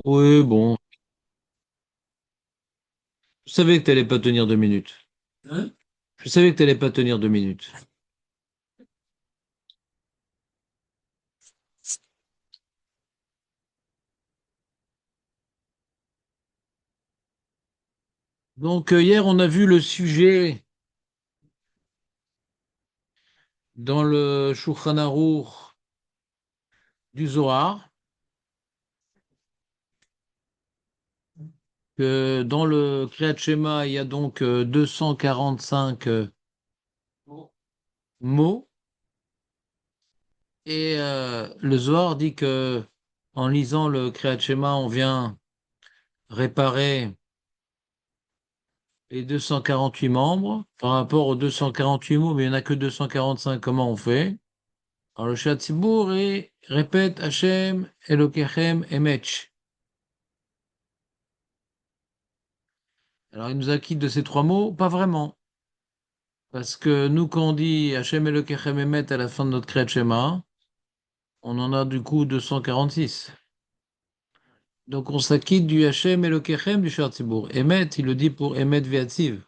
Oui, bon, je savais que t'allais pas tenir 2 minutes. Hein? Je savais que t'allais pas tenir 2 minutes. Donc hier, on a vu le sujet dans le Shulchan Aruch du Zohar, que dans le Kriyat Shema, il y a donc 245 mots, et le Zohar dit que en lisant le Kriyat Shema, on vient réparer les 248 membres par rapport aux 248 mots, mais il n'y en a que 245. Comment on fait? Alors le Shah Tzibour répète Hachem, Elokechem, Emetch. Alors il nous acquitte de ces trois mots? Pas vraiment. Parce que nous, quand on dit Hachem, Elokechem, Emet à la fin de notre Kriyat Shema, on en a du coup 246. Donc on s'acquitte du Hachem, Elokechem du Shah Tzibour. Emet, il le dit pour Emet Ve'atziv.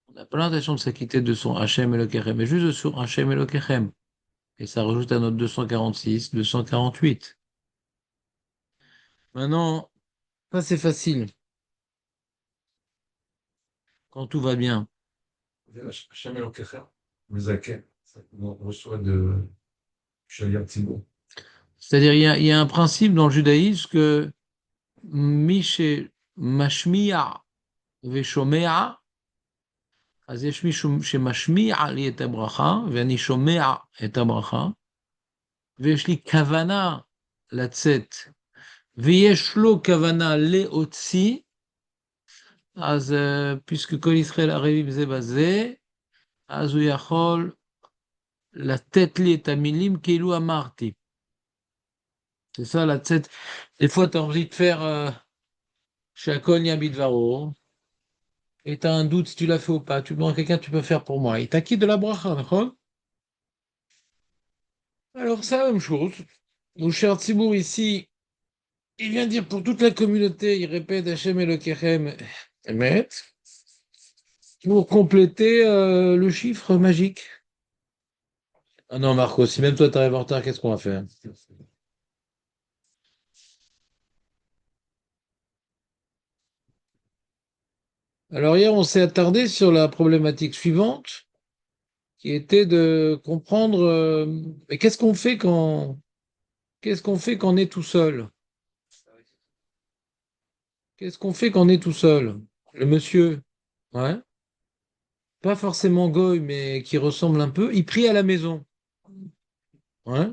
On n'a pas l'intention de s'acquitter de son Hachem, Elokechem, mais juste de son Hachem, Elokechem. Et ça rajoute à notre 246, 248. Maintenant, ça c'est facile quand tout va bien. Hachem Elokecha, Mezaken, on reçoit de Shaliach Tzibur. C'est-à-dire, il y a un principe dans le judaïsme que Miché Mashmi'a Veshomea, אז יש מישהו שמשמיע לי את הברכה, ואני שומע את הברכה, ויש לי כוונה לצאת, ויש לו כוונה להוציא, אז puisque כל ישראל ערבים זה בזה, אז הוא יכול לתת לי את המילים כאילו אמרתי. C'est ça la tête. Des fois, tu as envie de faire Shakol Yabidvaro, et tu as un doute si tu l'as fait ou pas. Tu demandes à quelqu'un, tu peux faire pour moi. Il t'acquitte de la bracha, d'accord? Alors, c'est la même chose. Mon cher Tzibour, ici, il vient dire pour toute la communauté, il répète Hachem Elokechem Emet, pour compléter le chiffre magique. Ah non, Marco, si même toi t'arrives en retard, qu'est-ce qu'on va faire? Alors, hier, on s'est attardé sur la problématique suivante, qui était de comprendre mais qu'est-ce qu'on fait quand on est tout seul? Qu'est-ce qu'on fait quand on est tout seul? Le monsieur, ouais, pas forcément goy, mais qui ressemble un peu, il prie à la maison. Ouais.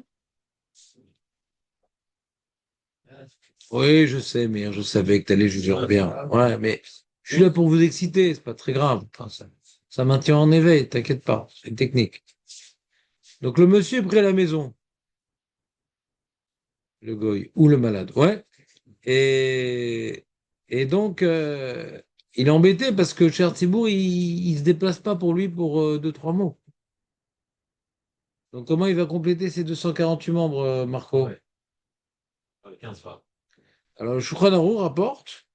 Oui, je sais, mais je savais que tu allais juger en bien. Ouais, mais je suis là pour vous exciter, c'est pas très grave. Enfin, ça maintient en éveil, t'inquiète pas, c'est une technique. Donc le monsieur est pris à la maison, le goy, ou le malade, ouais. Et, et donc, il est embêté parce que Cher Thibault, il se déplace pas pour lui pour deux, trois mots. Donc comment il va compléter ses 248 membres, Marco? Ouais, avec 15 fois. Alors le Shulchan Aruch rapporte,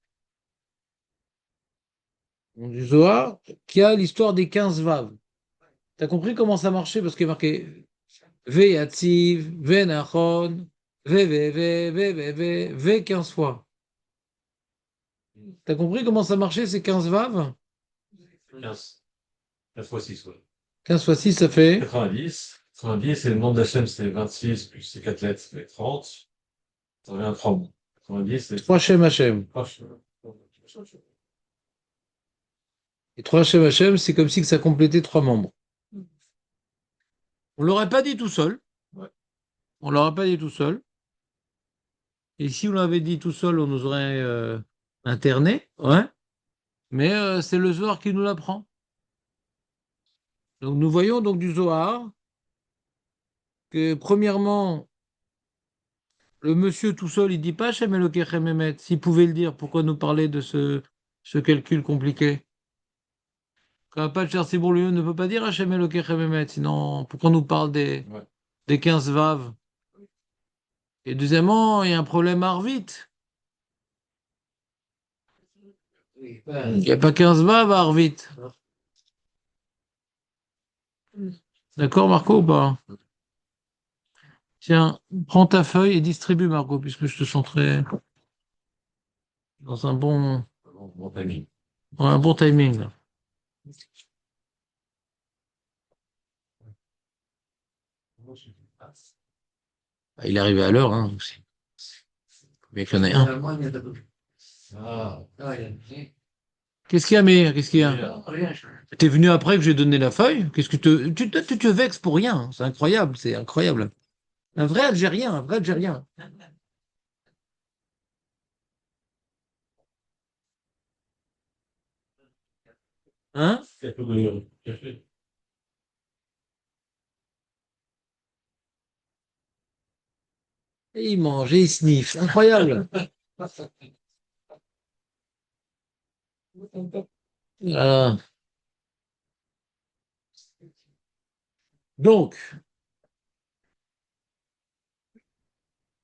du Zohar, qu'il y a l'histoire des 15 vaves. T'as compris comment ça marchait? Parce qu'il est marqué V Yatziv, V Nachon, V 15 fois. T'as compris comment ça marchait ces 15 vaves? 15. 4 fois 6, ouais. 15 fois 6, ça fait 90. 90, et le nom d'Hachem, c'est 26, plus ces 4 lettres, ça fait 30. Ça revient à 3 mots. 90, c'est 3 Shem Hashem. 3. Et 3 Shem Hashem, c'est comme si que ça complétait 3 membres. On l'aurait pas dit tout seul. Ouais. On l'aurait pas dit tout seul. Et si on l'avait dit tout seul, on nous aurait interné. Ouais. Mais c'est le Zohar qui nous l'apprend. Donc nous voyons donc du Zohar que premièrement, le monsieur tout seul, il dit pas Shem Elokechem Emet. S'il pouvait le dire, pourquoi nous parler de ce calcul compliqué? Quand un Pach Sibour lui ne peut pas dire Hachem Elokechem Emet, sinon pourquoi on nous parle des, Ouais. des 15 vaves? Et deuxièmement, il y a un problème Arvit. Il n'y a pas 15 vav à Arvit. D'accord, Marco, ou pas? Tiens, prends ta feuille et distribue, Marco, puisque je te sens très dans Bon timing. un bon timing, là. Ah, il est arrivé à l'heure, hein, aussi. Bien qu'il y en ait un. Ah, Qu'est-ce qu'il y a, mais qu'est-ce qu'il y a? bien. T'es venu après que j'ai donné la feuille? Qu'est-ce que tu te vexes pour rien? Hein. C'est incroyable, c'est incroyable. Un vrai Algérien. Hein? Quelques de café. Et il mange et il sniffe. C'est incroyable. Voilà. Donc,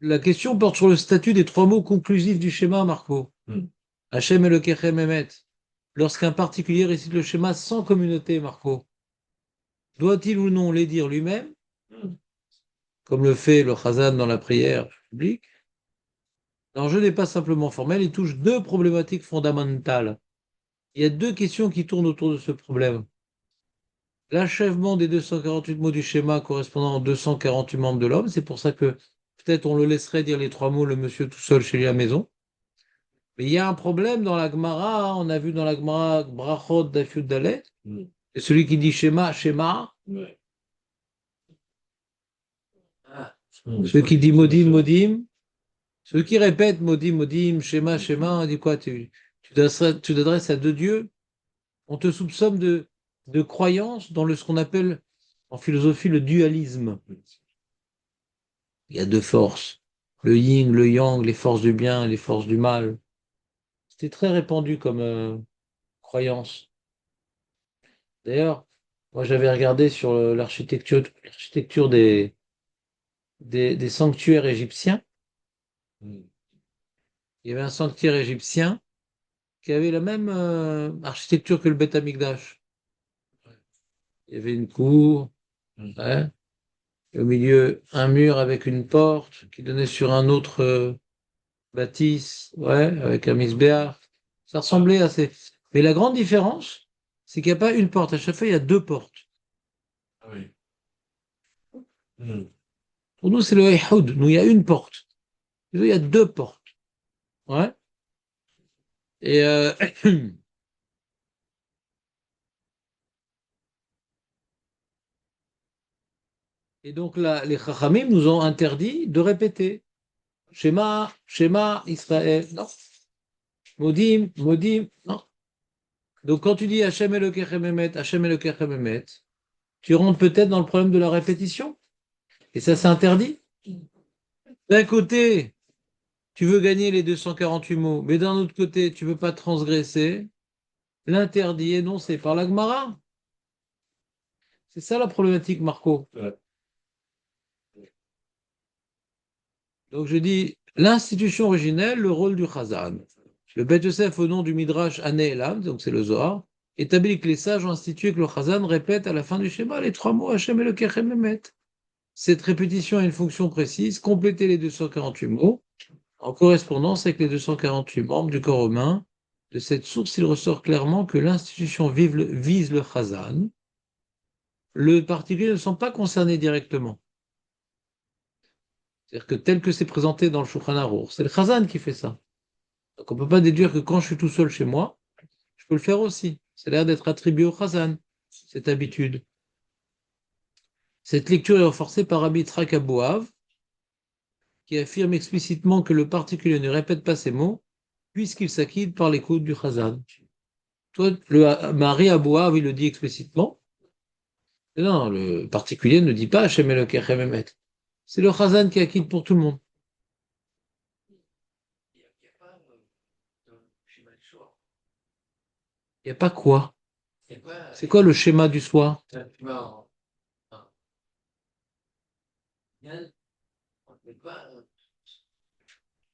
la question porte sur le statut des trois mots conclusifs du schéma, Marco. Hmm. Hachem Elokechem Emet. Lorsqu'un particulier récite le schéma sans communauté, Marco, doit-il ou non les dire lui-même, comme le fait le Chazan dans la prière publique? L'enjeu n'est pas simplement formel, il touche deux problématiques fondamentales. Il y a deux questions qui tournent autour de ce problème. L'achèvement des 248 mots du schéma correspondant aux 248 membres de l'homme, c'est pour ça que peut-être on le laisserait dire les trois mots, le monsieur tout seul chez lui à la maison. Mais il y a un problème dans la Gemara, hein, on a vu dans la Gemara Brachot d'Afiud Dalet, Hmm. et celui qui dit schéma, schéma, Ouais. celui qui dit modim, modim, celui qui répète modim, modim, schéma, schéma, on dit quoi? Tu t'adresses à deux dieux, on te soupçonne de croyance dans ce qu'on appelle en philosophie le dualisme. Il y a deux forces, le yin, le yang, les forces du bien et les forces du mal. C'était très répandu comme croyance. D'ailleurs, moi j'avais regardé sur l'architecture des sanctuaires égyptiens. Hmm. Il y avait un sanctuaire égyptien qui avait la même architecture que le Beth Amikdash. Il y avait une cour, Hmm. ouais, et au milieu un mur avec une porte qui donnait sur un autre bâtisse, ouais, avec un misbéach. Ça ressemblait assez. Mais la grande différence, c'est qu'il n'y a pas une porte. À chaque fois, il y a deux portes. Ah oui. Hmm. Pour nous, c'est le Ehud. Nous, il y a une porte. Il y a deux portes. Ouais. Et, et donc là, les Chachamim nous ont interdit de répéter. Shema, Shema, Israël. Non. Modim, Modim. Non. Donc quand tu dis Hachem Elokechem Emet, Hachem Elokechem Emet, tu rentres peut-être dans le problème de la répétition. Et ça, c'est interdit. D'un côté, tu veux gagner les 248 mots, mais d'un autre côté, tu veux pas transgresser l'interdit énoncé par la Gemara. C'est ça la problématique, Marco. Ouais. Donc je dis, l'institution originelle, le rôle du Chazan. Le Beth Yosef, au nom du Midrash Ané Elam, donc c'est le Zohar, établit que les sages ont institué que le Chazan répète à la fin du schéma les trois mots Hachem Elokechem Emet. Cette répétition a une fonction précise, compléter les 248 mots, en correspondance avec les 248 membres du corps humain. De cette source, il ressort clairement que l'institution vise le Chazan. Le particulier ne sont pas concernés directement. C'est-à-dire que tel que c'est présenté dans le Shulchan Aruch, c'est le Chazan qui fait ça. Donc on ne peut pas déduire que quand je suis tout seul chez moi, je peux le faire aussi. Ça a l'air d'être attribué au Chazan, cette habitude. Cette lecture est renforcée par Rabbi Yitzhak Abouhav, qui affirme explicitement que le particulier ne répète pas ces mots, puisqu'il s'acquitte par l'écoute du Chazan. Toi, le Mari Abouhav, il le dit explicitement. Non, le particulier ne dit pas Hachem Elokechem Emet. C'est le Chazan qui acquitte pour tout le monde. Il n'y a pas quoi. C'est quoi le schéma du soi?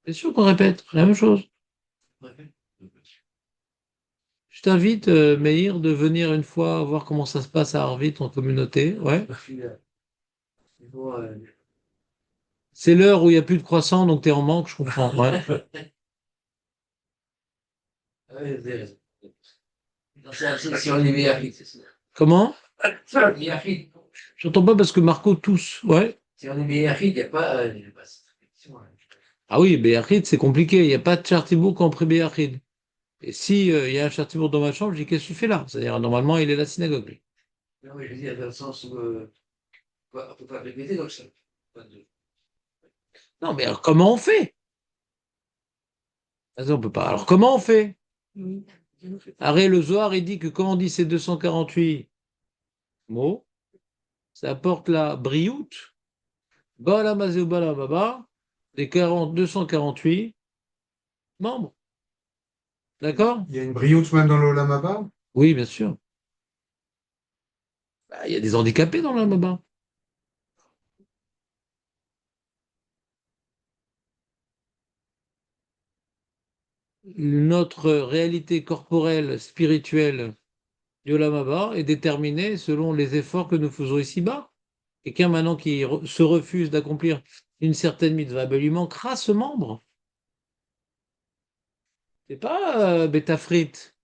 C'est sûr qu'on répète la même chose. Je t'invite, Meir, de venir une fois voir comment ça se passe à Arvit en communauté. Ouais. C'est l'heure où il n'y a plus de croissant, donc tu es en manque, je comprends. Ouais. Comment? J'entends pas parce que Marco tousse. Ouais. Ah oui, Béachid, c'est compliqué. Il n'y a pas de Chartibourg en pré-Béachid. Et si il y a un Chartibourg dans ma chambre, je dis qu'est-ce que tu fais là? C'est-à-dire, normalement, il est à la synagogue, lui. Non, mais alors, comment on fait? Ah, on peut pas. Alors, comment on fait? Arrête, le Zohar, il dit que quand on dit ces 248 mots, ça apporte la brioute, bala mazé ou bala baba, des 248 membres. D'accord? Il y a une brioche même dans l'Olam Abba? Oui, bien sûr. Bah, il y a des handicapés dans le Baba. Notre réalité corporelle, spirituelle du Olam Haba est déterminée selon les efforts que nous faisons ici-bas. Quelqu'un maintenant qui se refuse d'accomplir une certaine mitzvah, ben, lui manquera ce membre. C'est pas bêta frite.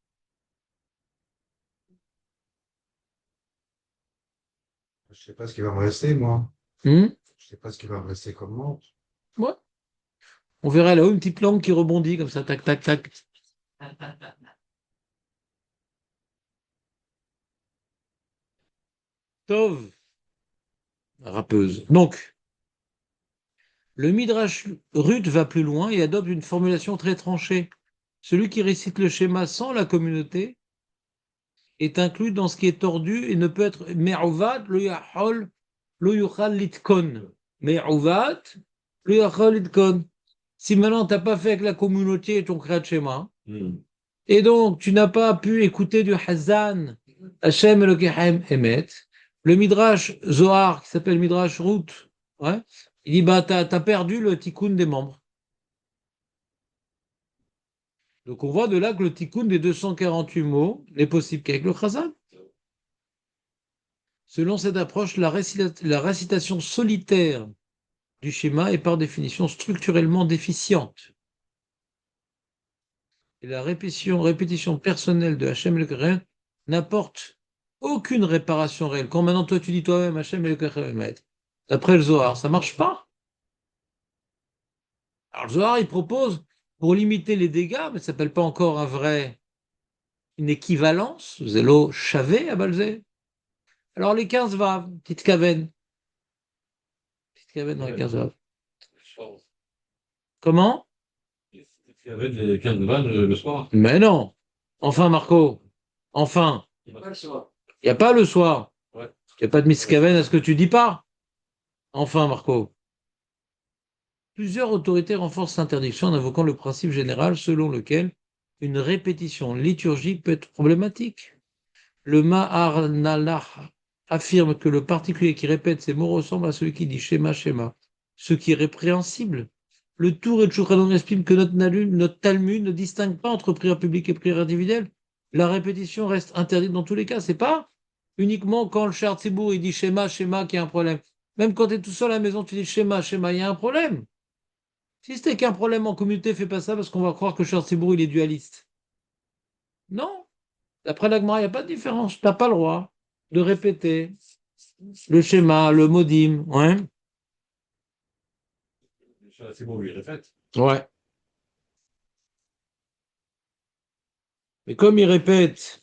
Je sais pas ce qui va me rester, moi. Hmm. Je sais pas ce qui va me rester comme membre. Ouais. On verra là-haut une petite langue qui rebondit comme ça, tac, tac, tac. Tov, rappeuse. Donc, le Midrash Ruth va plus loin et adopte une formulation très tranchée. Celui qui récite le schéma sans la communauté est inclus dans ce qui est tordu et ne peut être me'uvat lo yachol lo yuchal litkon. Me'uvat lo yachol litkon. Si maintenant tu n'as pas fait avec la communauté ton kriyat schéma, et donc tu n'as pas pu écouter du Hazan, Hashem Elokehem Emet, le Midrash Zohar, qui s'appelle Midrash Ruth, ouais, il dit bah t'as perdu le tikkun des membres. Donc on voit de là que le tikkun des 248 mots n'est possible qu'avec le Chazan. Selon cette approche, la récitation solitaire du schéma est par définition structurellement déficiente. Et la répétition personnelle de Hachem el Keren n'apporte aucune réparation réelle. Quand maintenant toi tu dis toi-même Hachem el Keren, d'après le Zohar, ça marche pas. Alors le Zohar, il propose, pour limiter les dégâts, mais ça s'appelle pas encore une équivalence, zélo chavé à Balzé. Alors les 15 vaves, petite cavenne dans les 15 vaves. Comment? Il y avait les 15 vannes le soir. Mais non. Enfin, Marco. Enfin. Il n'y a pas le soir. Ouais. Il n'y a pas de Miss Caven à ce que tu dis pas. Enfin, Marco. Plusieurs autorités renforcent l'interdiction en invoquant le principe général selon lequel une répétition liturgique peut être problématique. Le Maharnallah affirme que le particulier qui répète ces mots ressemble à celui qui dit schéma, schéma, ce qui est répréhensible. Le Tour et le Shulchan expliquent que notre Talmud ne distingue pas entre prière publique et prière individuelle. La répétition reste interdite dans tous les cas. C'est pas uniquement quand le Shar Tzibour il dit schéma, schéma qu'il y a un problème. Même quand tu es tout seul à la maison, tu dis schéma, schéma, il y a un problème. Si c'était qu'un problème en communauté, fais pas ça parce qu'on va croire que le Shar Tzibour il est dualiste. Non. D'après l'Agmara, il n'y a pas de différence. Tu n'as pas le droit de répéter le schéma, le modim. Ouais. C'est bon, il répète. Ouais. Mais comme il répète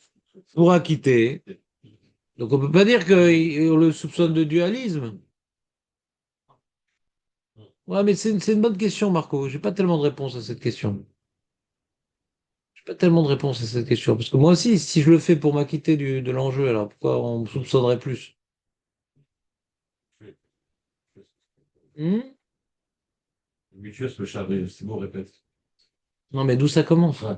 pour acquitter, donc on ne peut pas dire qu'on le soupçonne de dualisme. Ouais, mais c'est une bonne question, Marco. Je n'ai pas tellement de réponse à cette question. J'ai pas tellement de réponse à cette question. Parce que moi aussi, si je le fais pour m'acquitter de l'enjeu, alors pourquoi on me soupçonnerait plus? Hmm. Mutuus, le charret, c'est bon, répète. Non, mais d'où ça commence? Ouais.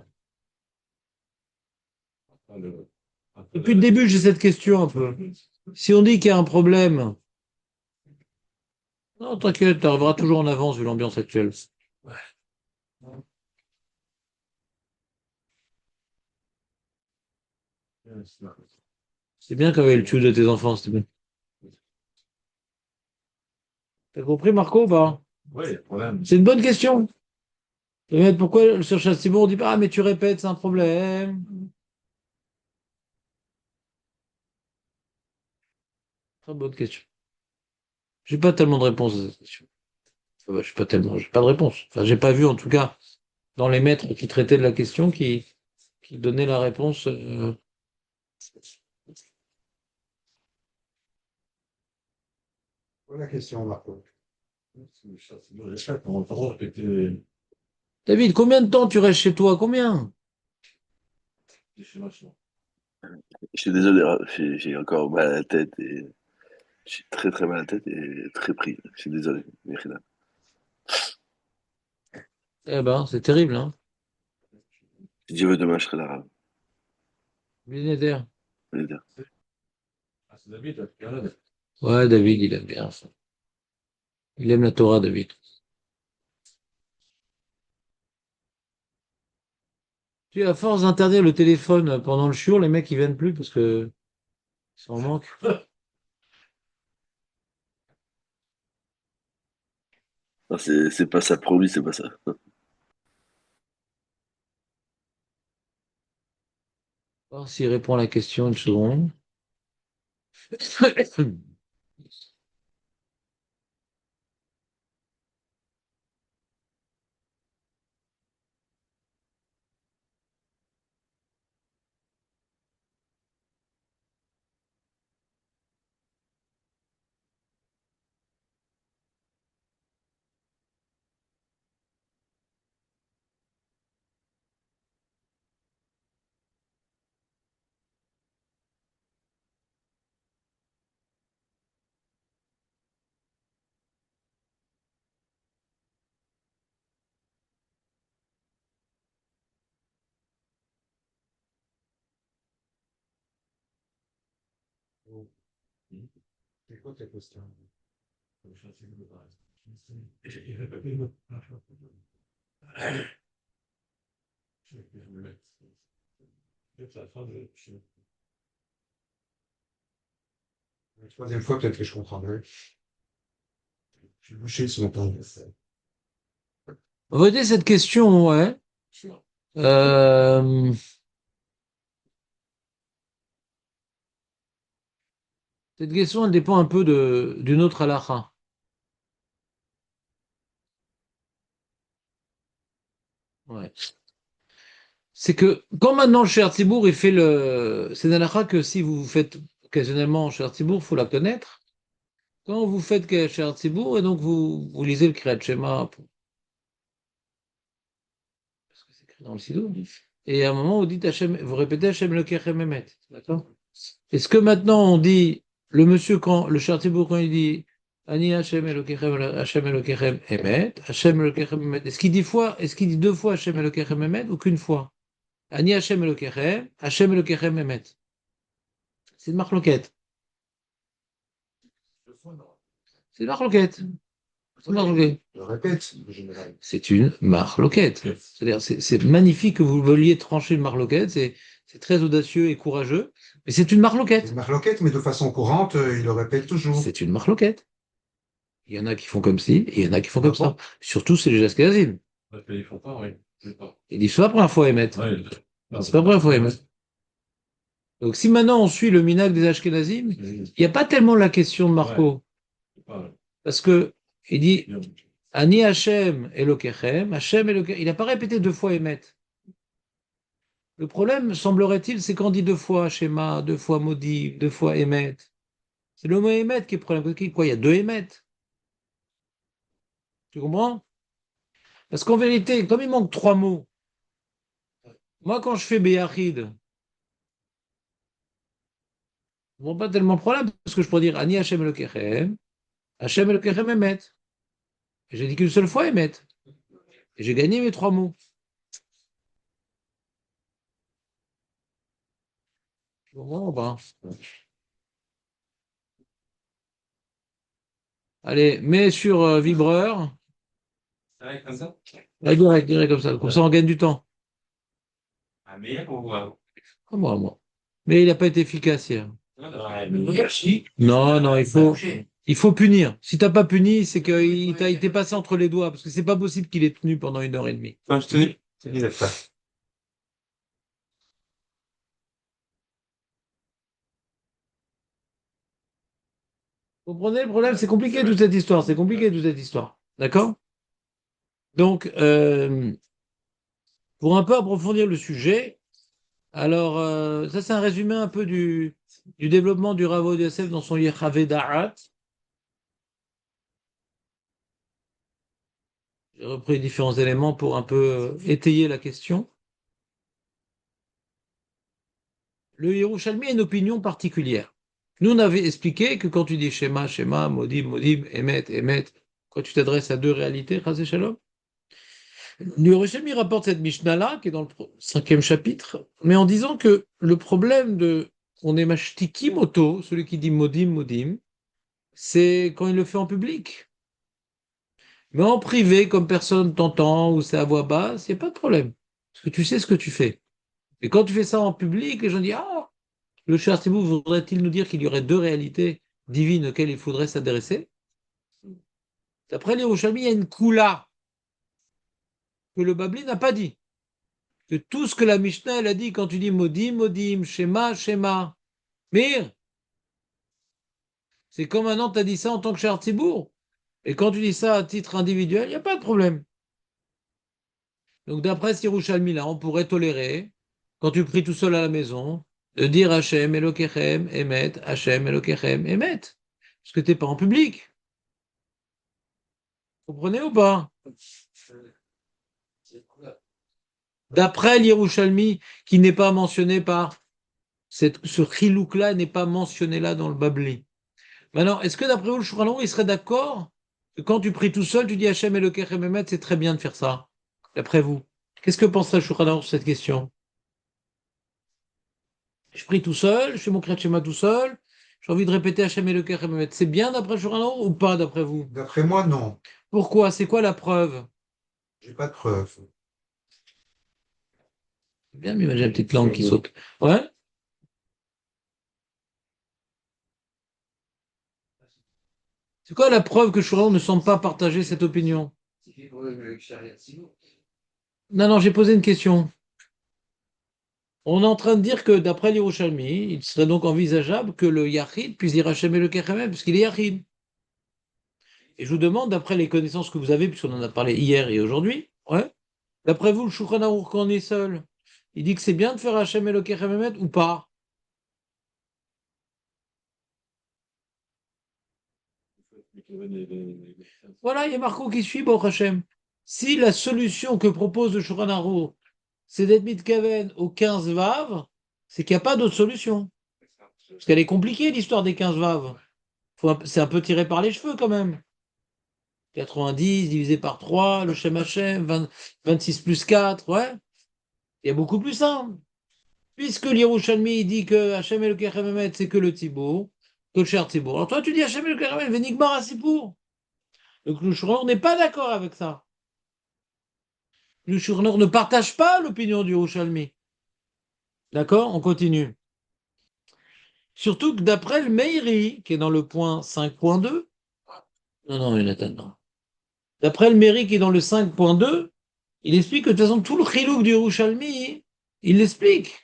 Après Depuis le début, j'ai cette question un peu. Si on dit qu'il y a un problème, non, t'inquiète, tu arriveras toujours en avance vu l'ambiance actuelle. C'est bien qu'avait le tue de tes enfants, c'était bien. T'as compris, Marco, ou pas? Oui, problème. C'est une bonne question. Pourquoi sur Chastibourg, on dit pas, ah, mais tu répètes, c'est un problème. Très bonne question. J'ai pas tellement de réponses à cette question. Enfin, je sais pas tellement, j'ai pas de réponse. Enfin, j'ai pas vu, en tout cas, dans les maîtres qui traitaient de la question, qui donnaient la réponse. Voilà la question, Marco. On va répéter David, combien de temps tu restes chez toi? Combien? les schémas chinois. Je suis désolé, hein, j'ai encore mal à la tête et j'ai très très mal à la tête et très pris. Je suis désolé, Mérida. Eh ben, c'est terrible, hein. Si Dieu veut, demain, je serai là. Millénaire. Je vais dire. Ah, c'est David, là, qui est là. Ouais, David, il aime bien ça. Il aime la Torah, David. Tu sais, à force d'interdire le téléphone pendant le shiur, les mecs, ils viennent plus parce que ça en manque. Non, c'est pas ça, promis, c'est pas ça. Voir s'il répond à la question une seconde. C'est quoi ta question? La troisième fois, peut-être que je comprendrai. Je suis bouché ce matin. Votez cette question, ouais. Euh, Cette question, elle dépend un peu d'une autre halakha. Ouais. C'est que quand maintenant le Cher Tzibour, il fait le. C'est une halakha que si vous faites occasionnellement Cher Tzibour, il faut la connaître. Quand vous faites Cher Tzibour, et donc vous lisez le Kriyat Shema, parce que c'est écrit dans le Siddur, et à un moment, vous dites Hachem, vous répétez Hachem Lokechem Emet. D'accord? Est-ce que maintenant on dit, le monsieur, quand le Cher Tzibour, quand il dit Ani Hachem Elokechem Emet, Hachem Elokechem Emet, est-ce qu'il dit deux fois Hachem Elokechem Emet ou qu'une fois? Ani Hachem Elokechem Emet. C'est une marloquette. C'est une marloquette. C'est une marloquette. Je répète, en général. C'est une marloquette. C'est-à-dire, c'est magnifique que vous vouliez trancher une marloquette, c'est très audacieux et courageux, mais c'est une C'est marloquette. une marloquette, mais de façon courante, il le répète toujours. C'est une marloquette. Il y en a qui font comme ci, et il y en a qui font comme ça. D'accord. Surtout, c'est les Ashkenazim. Ils font pas, oui. Je sais pas. Ils disent, c'est pas la première fois, Emmet. Ouais, C'est pas la première fois, Emmet. Donc, si maintenant on suit le minag des Ashkenazim, il n'y a pas tellement la question de Marco. Parce que, il dit, Ani Hashem Elokechem, Hashem Elokechem. Il n'a pas répété deux fois Emmet. Le problème, semblerait-il, c'est qu'on dit deux fois Shema, deux fois maudit, deux fois Emmet. C'est le mot Emmet qui est le problème. Quoi, il y a deux Emmet. Tu comprends? Parce qu'en vérité, comme il manque trois mots, moi, quand je fais Béachid, je vois pas tellement le problème, parce que je pourrais dire Ani Hashem Elokechem, Hashem Elokechem Emet. Et j'ai dit qu'une seule fois Emet. Et j'ai gagné mes trois mots. Tu comprends ou pas? Allez, mets sur vibreur. comme ça? Direct, comme ça. Comme ça, on gagne du temps. Un meilleur ou Ah, moi. Mais il n'a pas été efficace hier. merci. Non, il faut punir. Si t'as pas puni, c'est il t'est passé entre les doigts, parce que c'est pas possible qu'il ait tenu pendant 1 heure et demie. Non, je te dis. C'est dit d'être là. Vous comprenez le problème? C'est compliqué toute cette histoire. C'est compliqué toute cette histoire. D'accord? Donc, pour un peu approfondir le sujet, alors, ça c'est un résumé un peu du développement du Rav Ovadia Yosef dans son Yechavé Da'at. J'ai repris différents éléments pour un peu étayer la question. Le Yerushalmi a une opinion particulière. Nous, on avait expliqué que quand tu dis Shema, Modim, Emet, quand tu t'adresses à deux réalités, Chazé Shalom, le Yerushalmi rapporte cette Mishnah-là, qui est dans le 5e chapitre, mais en disant que le problème qu'on est Mashtiki Moto, celui qui dit Modim, c'est quand il le fait en public. Mais en privé, comme personne t'entend ou c'est à voix basse, il n'y a pas de problème. Parce que tu sais ce que tu fais. Et quand tu fais ça en public, les gens disent ah, le Cher Tzibour voudrait-il nous dire qu'il y aurait deux réalités divines auxquelles il faudrait s'adresser? D'après les Yerushalmi, il y a une koula que le Babli n'a pas dit. Que tout ce que la Mishnah elle a dit quand tu dis modim, Shema, Mir, c'est comme maintenant tu as dit ça en tant que Cher Tzibour. Et quand tu dis ça à titre individuel, il n'y a pas de problème. Donc d'après ce Yerushalmi là, on pourrait tolérer, quand tu pries tout seul à la maison, de dire Hachem Elokechem Emet, Hachem Elokechem Emet. Parce que tu n'es pas en public. Vous comprenez ou pas? D'après l'Yerushalmi, qui n'est pas mentionné ce chilouk-là n'est pas mentionné là dans le Babli. Maintenant, est-ce que d'après vous, le Shulchan Aruch, il serait d'accord que quand tu pries tout seul, tu dis Hachem Elokechem Emet, c'est très bien de faire ça? D'après vous, qu'est-ce que penserait le Shulchan Aruch sur cette question? Je prie tout seul, je fais mon Kriyat Shema tout seul, j'ai envie de répéter Hachem Elokechem Emet. C'est bien d'après le Shulchan Aruch ou pas d'après vous? D'après moi, non. Pourquoi? C'est quoi la preuve? J'ai pas de preuves. C'est bien m'imaginer la petite langue qui saute. Ouais? C'est quoi la preuve que Shulchan Aruch ne semble pas partager cette opinion? Non, j'ai posé une question. On est en train de dire que d'après l'Yerushalmi, il serait donc envisageable que le Yachid puisse dire Hachem Elokechem Emet, puisqu'il est Yachid. Et je vous demande, d'après les connaissances que vous avez, puisqu'on en a parlé hier et aujourd'hui, ouais, d'après vous, le Shulchan Aruch, quand on est seul, il dit que c'est bien de faire Hachem Elokechem Emet ou pas? Voilà, il y a Marco qui suit, bon Hachem. Si la solution que propose le Shulchan Aruch, c'est d'être mitkaven aux 15 vav, c'est qu'il n'y a pas d'autre solution. Parce qu'elle est compliquée, l'histoire des 15 vav. C'est un peu tiré par les cheveux quand même. 90 divisé par 3, le Shem Hashem, 26 plus 4, ouais. Il y a beaucoup plus simple. Puisque l'Yerushalmi dit que Hashem Elokechem Emet, c'est que le Tibour, que le cher Tibour. Alors toi, tu dis Hashem Elokechem Emet, Venigmar Asipour. Donc le Shulchan n'est pas d'accord avec ça. Le Shulchan ne partage pas l'opinion du Yerushalmi. D'accord? On continue. Surtout que d'après le Meiri, qui est dans le point 5.2, non, Jonathan, non. D'après le Meiri qui est dans le 5.2, il explique que de toute façon, tout le chilouk du Yerushalmi, il l'explique.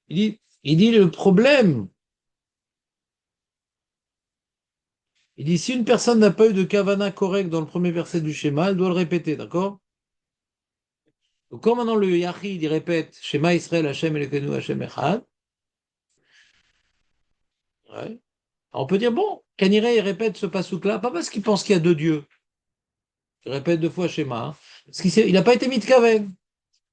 Il dit le problème. Il dit si une personne n'a pas eu de kavana correct dans le premier verset du schéma, elle doit le répéter, d'accord? Donc quand maintenant le Yachid, il répète Shema Israël, Hashem Elokeinu, Hashem Echad, ouais. Alors on peut dire, bon, Kaniré, il répète ce pasouk-là, pas parce qu'il pense qu'il y a deux dieux. Il répète deux fois Shema, hein, parce qu'il n'a pas été mis de kaven.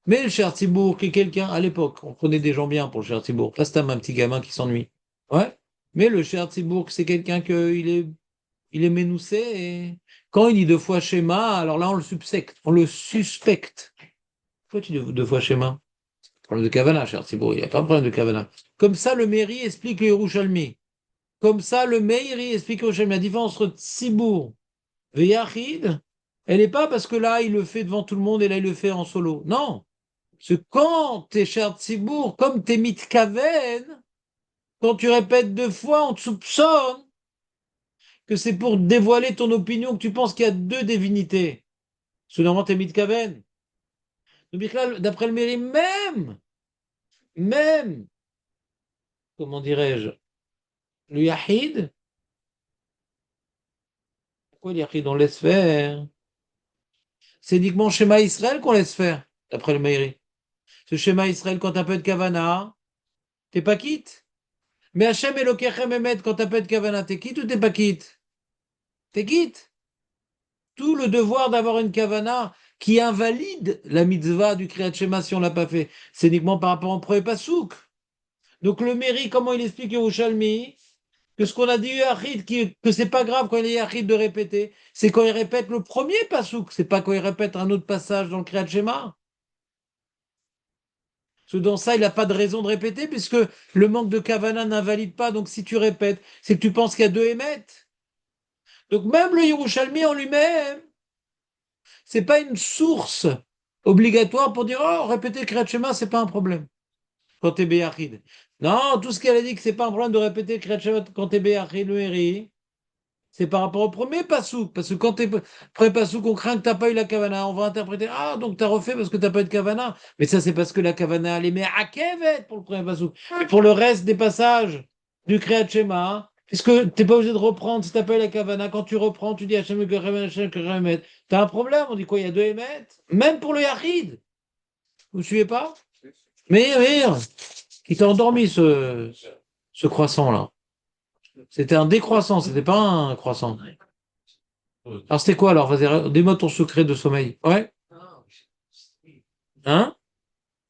Mais le cher Tzibour, qui est quelqu'un, à l'époque, on prenait des gens bien pour le cher Tzibour, pas Stam, un petit gamin qui s'ennuie. Ouais. Mais le cher Tzibour, c'est quelqu'un il est ménoussé, et quand il dit deux fois schéma, alors là, on le suspecte. Pourquoi tu dis deux fois schéma? Problème de Kavana, cher Tzibour, il n'y a pas de problème de Kavana. Comme ça, le Meiri explique le Yerushalmi. Comme ça, le Meiri explique le Yerushalmi. La différence entre Tzibour Veyachid, elle n'est pas parce que là, il le fait devant tout le monde et là, il le fait en solo. Non. Parce que quand t'es cher Tzibour, comme t'es mitkaven, quand tu répètes 2 fois, on te soupçonne que c'est pour dévoiler ton opinion, que tu penses qu'il y a 2 divinités. Parce que normalement, t'es mitkaven. Donc là, d'après le mérite, même, comment dirais-je, le Yahid, pourquoi le Yahid, on laisse faire? C'est uniquement Shema Israël qu'on laisse faire, d'après le mérite. Ce schéma Israël, quand t'as pas de Kavana, t'es pas quitte. Mais Hachem Elokechem Emet, quand t'as pas de Kavana, t'es quitte ou t'es pas quitte? T'es quitte. Tout le devoir d'avoir une Kavana qui invalide la mitzvah du Kriyat Shema si on l'a pas fait. C'est uniquement par rapport au premier pasouk. Donc le mérite, comment il explique Yerushalmi? Que ce qu'on a dit Yachid, que c'est pas grave quand il est Yachid de répéter, c'est quand il répète le premier pasouk, c'est pas quand il répète un autre passage dans le Kriyat Shema. Parce que dans ça, il n'a pas de raison de répéter, puisque le manque de Kavana n'invalide pas. Donc si tu répètes, c'est que tu penses qu'il y a 2 émettes. Donc même le Yerushalmi en lui-même, c'est pas une source obligatoire pour dire oh répéter le Kriyat Shema, c'est pas un problème quand t'es Béachid. Non, tout ce qu'elle a dit que c'est pas un problème de répéter le Kriyat Shema quand t'es Béachid, le Eri, c'est par rapport au premier pasouk. Parce que quand t'es premier pasouk, on craint que t'as pas eu la Kavana. On va interpréter ah donc t'as refait parce que t'as pas eu de Kavana. Mais ça c'est parce que la Kavana elle est à Kevet pour le premier pasouk. Et pour le reste des passages du Kriyat Shema, puisque t'es pas obligé de reprendre si t'as pas eu la Kavana. Quand tu reprends, tu dis Hachem Hachem Keremet. T'as un problème, on dit quoi? Il y a 2 émettes. Même pour le Yachid. Vous suivez pas? Mais il t'a endormi ce croissant-là. C'était un décroissant, c'était pas un croissant. Alors c'était quoi alors? Vas-y, dis-moi ton secret de sommeil. Ouais? Hein?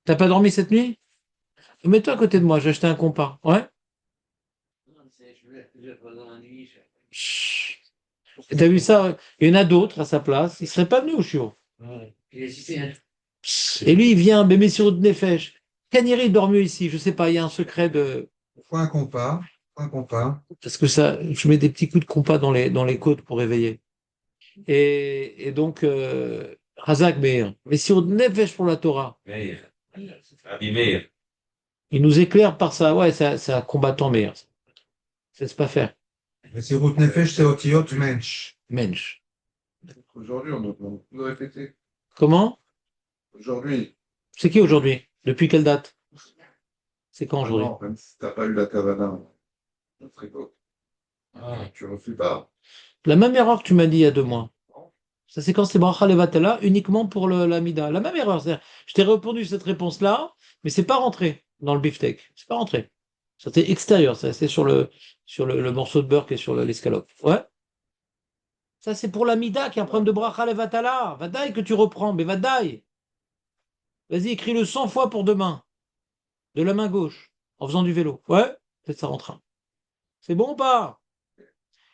T'as pas dormi cette nuit? Mets-toi à côté de moi, j'ai acheté un compas. Ouais? Chut. Et t'as vu ça? Ouais. Il y en a d'autres à sa place. Il serait pas venu au chiot. Et lui, il vient, bébé sur de Nefesh. Caniri il dort mieux ici. Je sais pas, il y a un secret de. Faut un compas. Faut un compas. Parce que ça, je mets des petits coups de compas dans les côtes pour réveiller. Et donc, Razak Meir. Mais sur Nefesh pour la Torah. Meir. Rabbi Meir. Il nous éclaire par ça. Ouais, c'est un combattant Meir. Ça laisse pas faire. Mais c'est route Nefesh, c'est Otiot Mensch. Mensch. Aujourd'hui, on doit le répéter. Comment? Aujourd'hui, C'est qui aujourd'hui? Depuis quelle date? C'est quand aujourd'hui? vraiment, même si t'as pas eu la Cavana à notre époque, tu refais pas. La même erreur que tu m'as dit il y a 2 mois. Ça, c'est quand c'est Bracha Levatala, uniquement pour l'Amida. La même erreur. C'est-à-dire, je t'ai répondu cette réponse-là, mais c'est pas rentré dans le beefsteak. C'est pas rentré. C'était extérieur. Ça, c'est sur le morceau de beurre qui est sur l'escalope. Ouais. Ça, c'est pour l'Amida qui a un problème de Bracha Levatala. Vadaï que tu reprends, mais Vadaï. Vas-y, écris-le 100 fois pour demain. De la main gauche, en faisant du vélo. Ouais, peut-être ça rentre. C'est bon ou pas?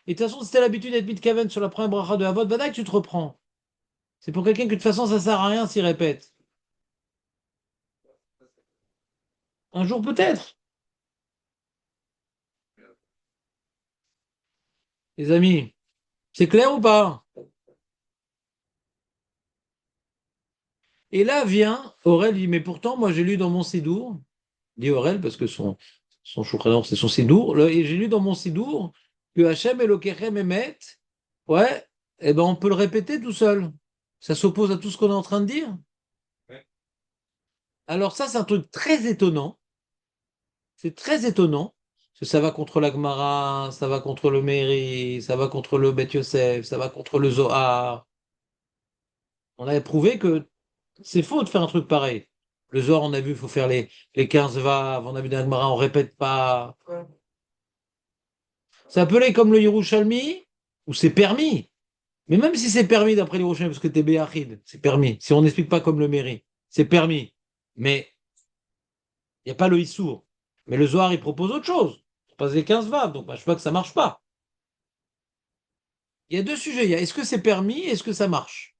Et de toute façon, si t'as l'habitude d'être mitkaven sur la première bracha de Havot, Vadaï que tu te reprends. C'est pour quelqu'un que de toute façon, ça sert à rien s'il répète. Un jour peut-être. Les amis, c'est clair ou pas? Et là vient Aurel, il dit, mais pourtant, moi j'ai lu dans mon Sidour, dit Aurel, parce que son Shulchan c'est son Sidour, et j'ai lu dans mon Sidour que Hachem Elokechem Emet, ouais, eh ben on peut le répéter tout seul. Ça s'oppose à tout ce qu'on est en train de dire. Ouais. Alors ça, c'est un truc très étonnant. C'est très étonnant. Parce que ça va contre la Gemara, ça va contre le Meiri, ça va contre le Bet Yosef, ça va contre le Zohar. On avait prouvé que c'est faux de faire un truc pareil. Le Zohar, on a vu, il faut faire les 15 vav. On a vu dans la Gemara, on répète pas. C'est appelé comme le Yerushalmi, où c'est permis. Mais même si c'est permis d'après les Yerushalmi, parce que t'es Béachid, c'est permis. Si on n'explique pas comme le Meiri, c'est permis. Mais il n'y a pas le Issour. Mais le Zohar, il propose autre chose. Il passe les 15 vav, donc je vois que ça marche pas. Il y a 2 sujets. Il y a est-ce que c'est permis et est-ce que ça marche?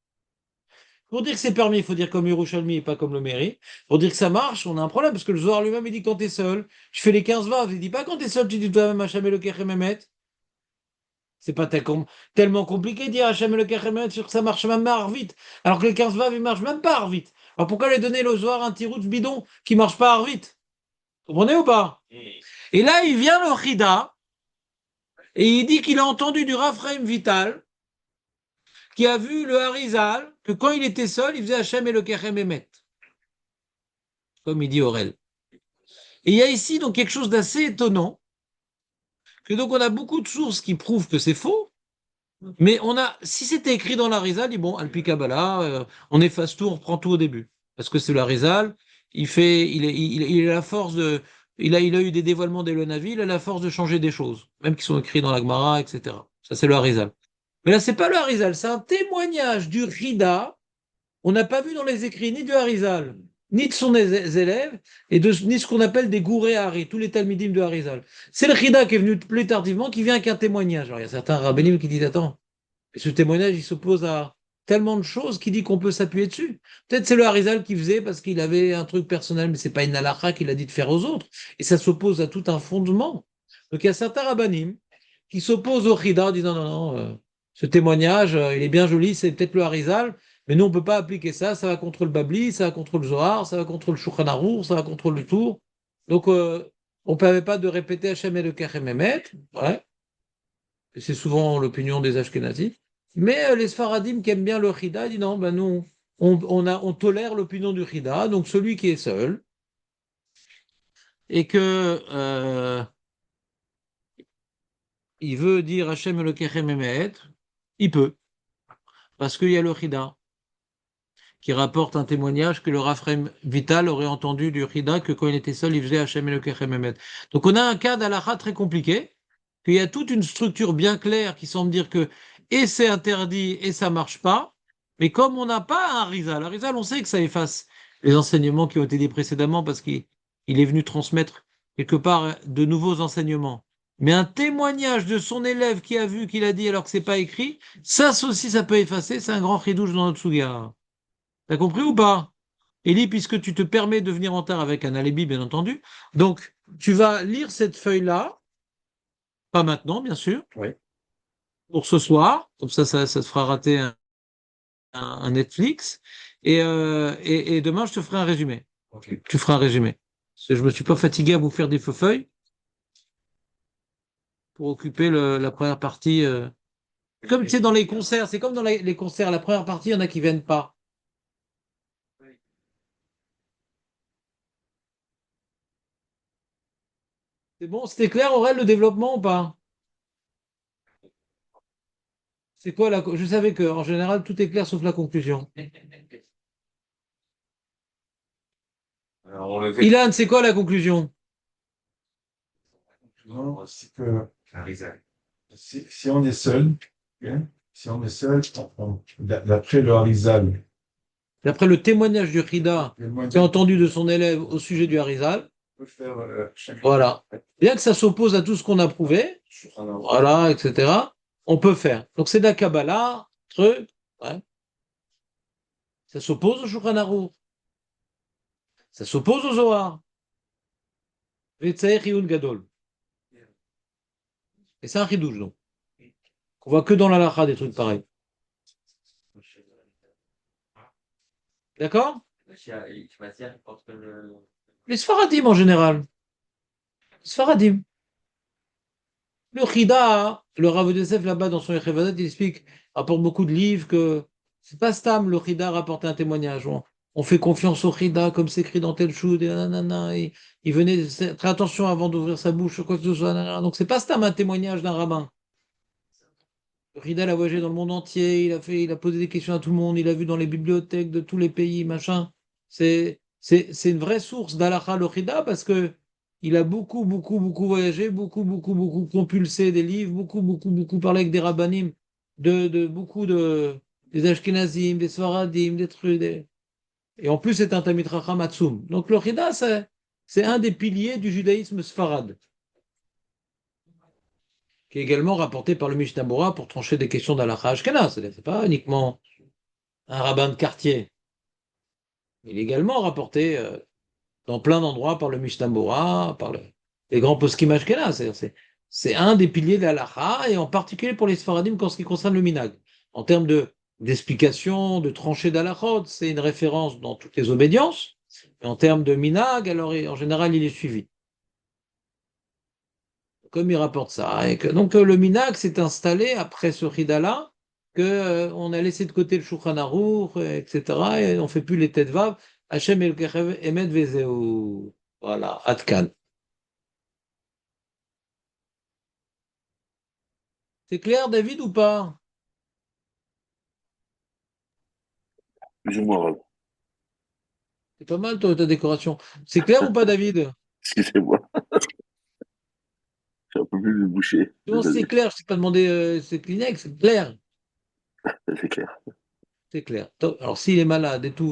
Pour dire que c'est permis, il faut dire comme Yerushalmi et pas comme le Meiri. Pour dire que ça marche, on a un problème, parce que le Zohar lui-même, il dit quand t'es seul, tu fais les 15 vav. Il dit pas quand t'es seul, tu dis toi-même Hachem Elokechem Emet. C'est pas tellement compliqué de dire Hachem Elokeichem Emet, sûr que ça marche même pas vite. Alors que les 15 vav, ils marchent même pas vite. Alors pourquoi les donner le Zohar un petit route bidon qui marche pas vite? Vous comprenez ou pas? Et là, il vient le Chida et il dit qu'il a entendu du Raphaël Vital qui a vu le Harizal que quand il était seul, il faisait Hachem Elokeichem Emet. Comme il dit Aurel. Et il y a ici donc quelque chose d'assez étonnant, que donc on a beaucoup de sources qui prouvent que c'est faux, mais si c'était écrit dans l'Arizal, dit bon, Alpi Kabbalah, on efface tout, on reprend tout au début. Parce que c'est l'Arizal, il a la force il a eu des dévoilements d'Elonavi, il a la force de changer des choses, même qui sont écrits dans la Gemara, etc. Ça, c'est le Harizal. Mais là, c'est pas le Harizal, c'est un témoignage du Rida. On n'a pas vu dans les écrits ni du Harizal, ni de son élèves, ni ce qu'on appelle des gourés Hari, tous les Talmidim de Harizal. C'est le Rida qui est venu plus tardivement, qui vient avec un témoignage. Alors, il y a certains rabbinimes qui disent, attends, et ce témoignage, il s'oppose à tellement de choses qu'il dit qu'on peut s'appuyer dessus. Peut-être c'est le Harizal qui faisait parce qu'il avait un truc personnel, mais c'est pas une halakha qu'il a dit de faire aux autres. Et ça s'oppose à tout un fondement. Donc il y a certains rabbinim qui s'opposent au Rida en disant non, non, ce témoignage, il est bien joli, c'est peut-être le Harizal, mais nous on peut pas appliquer ça, ça va contre le Babli, ça va contre le Zohar, ça va contre le Shulchan Arour, ça va contre le Tour. Donc on ne permet pas de répéter Hachem et le Kachem Emet, ouais. Et c'est souvent l'opinion des Ashkenazis. Mais les Sfaradim qui aiment bien le Chida disent non, ben nous, on tolère l'opinion du Chida, donc celui qui est seul, et que il veut dire Hachem Elokechem Emet, il peut, parce qu'il y a le Chida qui rapporte un témoignage que le Raphaël Vital aurait entendu du Chida que quand il était seul, il faisait Hachem Elokechem Emet. Donc on a un cas d'Alacha très compliqué, qu'il y a toute une structure bien claire qui semble dire que et c'est interdit et ça marche pas, mais comme on n'a pas un Rizal, on sait que ça efface les enseignements qui ont été dit précédemment parce qu'il est venu transmettre quelque part de nouveaux enseignements. Mais un témoignage de son élève qui a vu, qu'il a dit alors que c'est pas écrit, ça aussi ça peut effacer, c'est un grand chidouche dans notre Suga. T'as compris ou pas? Eli, puisque tu te permets de venir en terre avec un alibi, bien entendu, donc tu vas lire cette feuille-là, pas maintenant, bien sûr, Oui. pour ce soir, comme ça te fera rater un Netflix, et demain, je te ferai un résumé. Ok. Tu feras un résumé. Parce que je me suis pas fatigué à vous faire des feux-feuilles pour occuper la première partie. Comme tu sais, dans les concerts, c'est comme dans les concerts, la première partie, il y en a qui viennent pas. C'est bon, c'était clair, Aurel, le développement ou pas? C'est quoi je savais que en général, tout est clair sauf la conclusion. Alors, on le fait. Ilan, c'est quoi la conclusion? Non, c'est que si on est seul, hein, si on est seul, d'après le Harizal, D'après le témoignage du Rida, on qui a entendu de son élève au sujet du Harizal, peut faire voilà. Bien que ça s'oppose à tout ce qu'on a prouvé, voilà, etc., on peut faire. Donc c'est de la Kabbalah, truc, ouais. Ça s'oppose au Shulchan Arour. Ça s'oppose au Zohar. Vetzaer Iyun Gadol. Et c'est un chidouche, donc. On voit que dans la Lacha des trucs pareils. D'accord? Les Sfaradim en général. Les Sfaradim. Le Chida, le Rav Yosef là-bas dans son Yechevadat, il explique, rapporte beaucoup de livres que c'est pas Stam, le Chida rapporte un témoignage. On fait confiance au Chida comme c'est écrit dans tel choud, et nanana, et il venait très attention avant d'ouvrir sa bouche, quoi que ce soit, nanana. Donc c'est pas Stam un témoignage d'un rabbin. Le Chida l'a voyagé dans le monde entier, il a posé des questions à tout le monde, il a vu dans les bibliothèques de tous les pays, machin. C'est une vraie source d'Alacha le Chida parce que il a beaucoup, beaucoup, beaucoup voyagé, beaucoup, beaucoup, beaucoup compulsé des livres, beaucoup, beaucoup, beaucoup parlé avec des rabbanim, beaucoup des Ashkenazim, des Sfaradim, des trucs. Et en plus, c'est un Talmid Chacham Atzum. Donc le Chida, c'est un des piliers du judaïsme sfarade, qui est également rapporté par le Mishnah Bora pour trancher des questions d'Alacha Ashkenaz. C'est pas uniquement un rabbin de quartier. Il est également rapporté dans plein d'endroits par le Mishnah Bora, par les grands poskim Ashkenaz. C'est un des piliers de la halakha, et en particulier pour les Sfaradim en ce qui concerne le minag. En termes d'explication, de tranchée d'halachot, c'est une référence dans toutes les obédiences. Et en termes de minag, alors en général, il est suivi. Comme il rapporte ça. Donc le minag s'est installé après ce Hidala, on a laissé de côté le Shulchan Aruch, etc. Et on ne fait plus les têtes vav. Hachem Elkechev Emet Vezeu. Voilà, Atkan. C'est clair, David, ou pas? Plus ou moins, Rav. C'est pas mal, toi, ta décoration. C'est clair ou pas, David? Excusez-moi, j'ai un peu plus de boucher. Non, c'est Désolé, clair, je ne t'ai pas demandé c'est Kleenex, c'est clair. c'est clair. C'est clair. Alors, s'il est malade et tout,